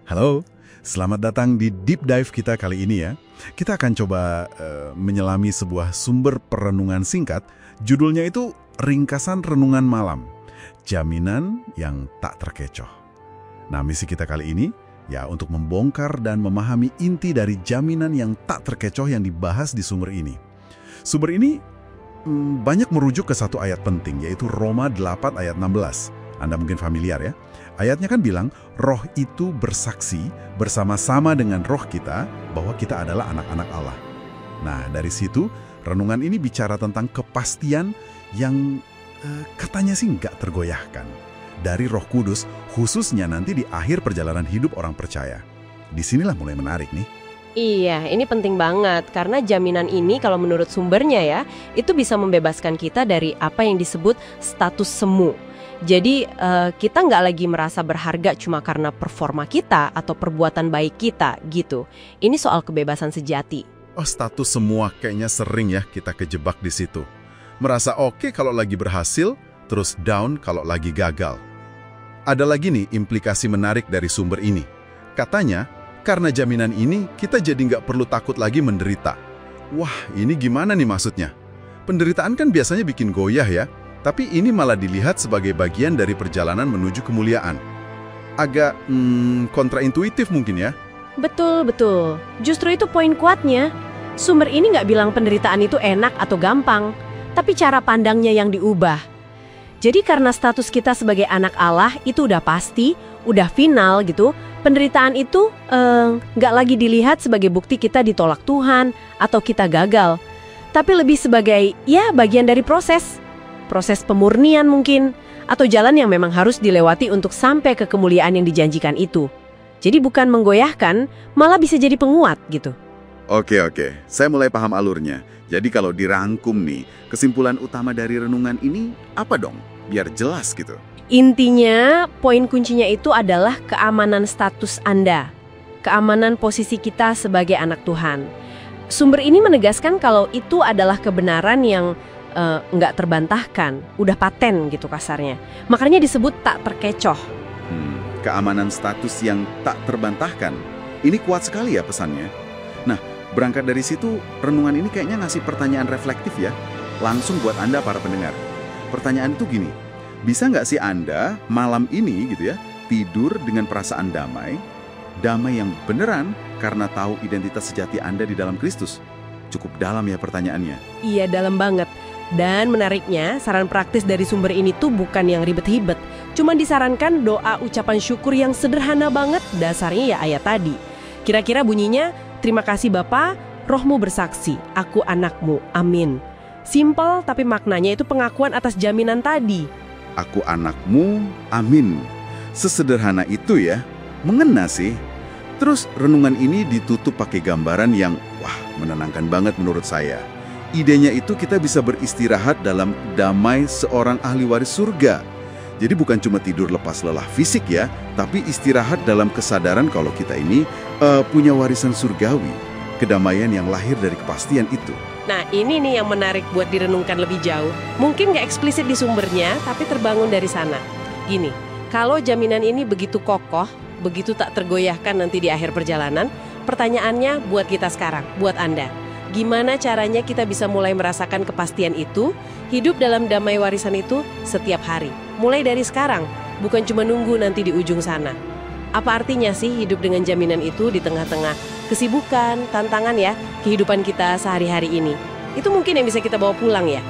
Halo, selamat datang di Deep Dive kita kali ini ya. Kita akan coba menyelami sebuah sumber perenungan singkat. Judulnya itu Ringkasan Renungan Malam. Jaminan yang tak terkecoh. Nah, misi kita kali ini ya untuk membongkar dan memahami inti dari jaminan yang tak terkecoh yang dibahas di sumber ini. Sumber ini banyak merujuk ke satu ayat penting, yaitu Roma 8 ayat 16. Anda mungkin familiar ya. Ayatnya kan bilang, roh itu bersaksi bersama-sama dengan roh kita bahwa kita adalah anak-anak Allah. Nah, dari situ, renungan ini bicara tentang kepastian yang katanya sih nggak tergoyahkan. Dari Roh Kudus, khususnya nanti di akhir perjalanan hidup orang percaya. Disinilah mulai menarik nih. Iya, ini penting banget karena jaminan ini kalau menurut sumbernya ya, itu bisa membebaskan kita dari apa yang disebut status semu. Jadi kita nggak lagi merasa berharga cuma karena performa kita atau perbuatan baik kita gitu. Ini soal kebebasan sejati. Oh, status semua kayaknya sering ya kita kejebak di situ. Merasa oke kalau lagi berhasil, terus down kalau lagi gagal. Ada lagi nih implikasi menarik dari sumber ini. Katanya, karena jaminan ini kita jadi nggak perlu takut lagi menderita. Wah, ini gimana nih maksudnya? Penderitaan kan biasanya bikin goyah ya. Tapi ini malah dilihat sebagai bagian dari perjalanan menuju kemuliaan. Agak kontraintuitif mungkin ya? Betul. Justru itu poin kuatnya. Sumber ini nggak bilang penderitaan itu enak atau gampang, tapi cara pandangnya yang diubah. Jadi karena status kita sebagai anak Allah itu udah pasti, udah final gitu, penderitaan itu nggak lagi dilihat sebagai bukti kita ditolak Tuhan atau kita gagal. Tapi lebih sebagai, ya bagian dari proses pemurnian mungkin, atau jalan yang memang harus dilewati untuk sampai ke kemuliaan yang dijanjikan itu. Jadi bukan menggoyahkan, malah bisa jadi penguat gitu. Oke, saya mulai paham alurnya. Jadi kalau dirangkum nih, kesimpulan utama dari renungan ini apa dong? Biar jelas gitu. Intinya, poin kuncinya itu adalah keamanan status Anda. Keamanan posisi kita sebagai anak Tuhan. Sumber ini menegaskan kalau itu adalah kebenaran yang nggak terbantahkan, udah paten gitu kasarnya. Makanya disebut tak terkecoh. Keamanan status yang tak terbantahkan. Ini kuat sekali ya pesannya. Nah, berangkat dari situ, renungan ini kayaknya ngasih pertanyaan reflektif ya. Langsung buat Anda para pendengar. Pertanyaan itu gini, bisa nggak sih Anda malam ini gitu ya, tidur dengan perasaan damai yang beneran karena tahu identitas sejati Anda di dalam Kristus? Cukup dalam ya pertanyaannya. Iya, dalam banget. Dan menariknya, saran praktis dari sumber ini tuh bukan yang ribet-ribet. Cuma disarankan doa ucapan syukur yang sederhana banget, dasarnya ya ayat tadi. Kira-kira bunyinya, terima kasih Bapa, rohmu bersaksi, aku anakmu, amin. Simpel tapi maknanya itu pengakuan atas jaminan tadi. Aku anakmu, amin. Sesederhana itu ya, mengena sih. Terus renungan ini ditutup pakai gambaran yang, wah, menenangkan banget menurut saya. Idenya itu kita bisa beristirahat dalam damai seorang ahli waris surga. Jadi bukan cuma tidur lepas lelah fisik ya, tapi istirahat dalam kesadaran kalau kita ini punya warisan surgawi. Kedamaian yang lahir dari kepastian itu. Nah, ini nih yang menarik buat direnungkan lebih jauh. Mungkin nggak eksplisit di sumbernya, tapi terbangun dari sana. Gini, kalau jaminan ini begitu kokoh, begitu tak tergoyahkan nanti di akhir perjalanan, pertanyaannya buat kita sekarang, buat Anda. Gimana caranya kita bisa mulai merasakan kepastian itu, hidup dalam damai warisan itu setiap hari. Mulai dari sekarang, bukan cuma nunggu nanti di ujung sana. Apa artinya sih hidup dengan jaminan itu di tengah-tengah kesibukan, tantangan ya, kehidupan kita sehari-hari ini? Itu mungkin yang bisa kita bawa pulang ya.